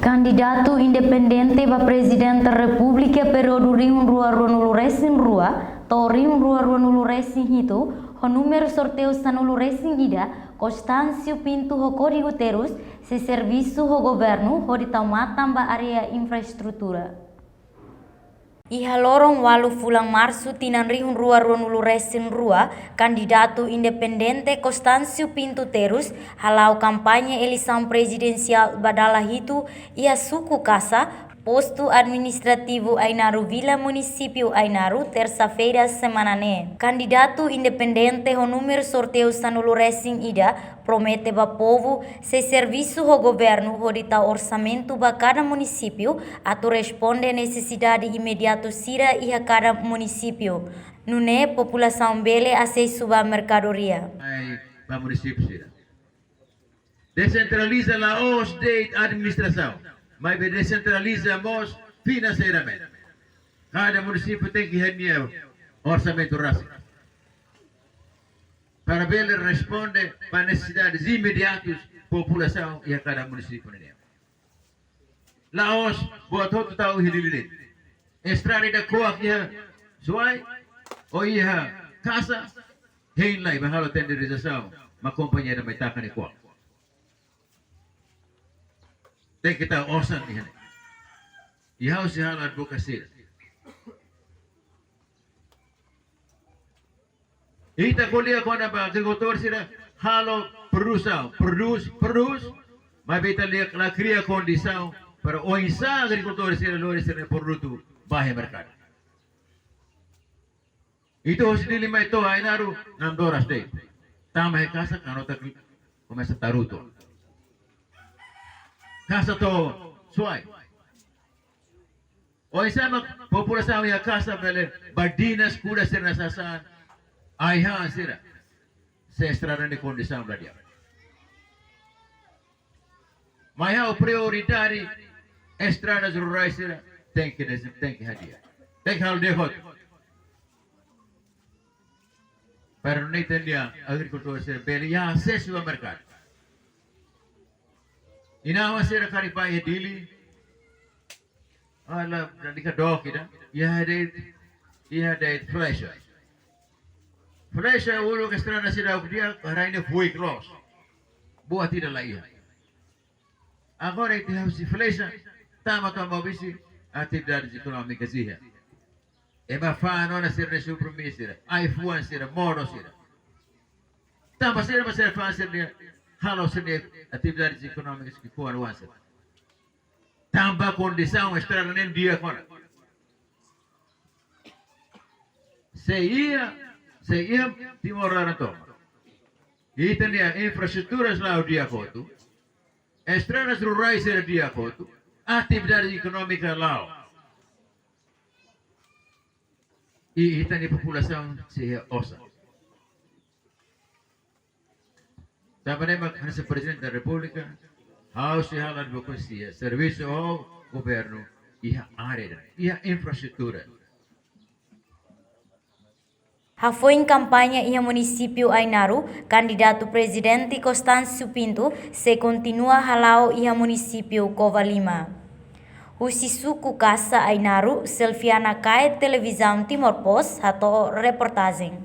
Candidato independente para presidente da República período Rio Rua Resin Rua, to Rio Rua Resin Hito, o número sorteio Sanulu Resin Ida, Constâncio Pinto o Código Terus, se serviço o governo, o de tamba área infraestrutura. Iha lorong walu fulang março tinan Rio Rua Resin Rua, candidato independente Constâncio Pinto Terus, halau kampanye eleição presidencial badala hitu, ia suku kasa, posto administrativo Ainaru Vila Município Ainaru, terça-feira semanane. Candidato independente o número sorteio Sanulu Resin Ida, promete ba povo se serviço o governo hodita orçamento ba cada município, atu responde necessidade imediato sira iha cada município. Nune população bele acesso ba mercadoria. Ba município sira. Descentraliza la os de administração, mas descentralizamos financeiramente. Cada município tem que reunir orçamento rápido. Para ver responde para necessidades imediatas população e a cada município. Laos buat hotu tahu hililin. Estrada da kuah ia suai, o ia casa, hein lai bahalo tenderização, ma companhia da metaka ni kuah. Tem que tahu osan ni hane. Ia usi hal advokasi. Ita kuliah ko na ba agricultor sila halo produce, mas beta lihat la cria condição para o insa agricultor sila lori sila produto bahe mercado. Itu sendiri mai to Ainaru Nandora state. Tama he casa kanota começa taruto. Casa to suai. O insa população ia casa bele bardinas kuda sila sasan. Ayah sira, se estrada de condição da dia. Mas o prioridade estradas rurais sira tem que hadir, tem que hal dehot. Para não entender agricultura sira beli ya acesso ao mercado. Inawa sira karipai dili, ala dika dok ida, ia ada flash. Flecha ulo que estrada sira dia raine foi cross. Boa tira lá ia. Agora que temos flecha, tama tama bisi atividades econômicas ia. É uma fã na ser nesse compromisso, iPhone sira, modo sira. Tama sira mas ser fã sira, halo sira atividades econômicas que foram lançadas. Tamba condição estrada nem dia fora. Se ia Timor Leste. Itu dia infraestruturas lá o dia foto, estradas rurais era dia foto, atividade econômica lá. E itu dia população se osa. Também mas presidente da República, harus hal advokasi, serviço ao governo e a área, e a infraestrutura. Foi em campanha em município Ainaru, candidato presidente Constâncio Pinto se continua halau em município Covalima. O Sisuku Casa Ainaru, Selviana Kai Televisão Timor Post, atau reportagem.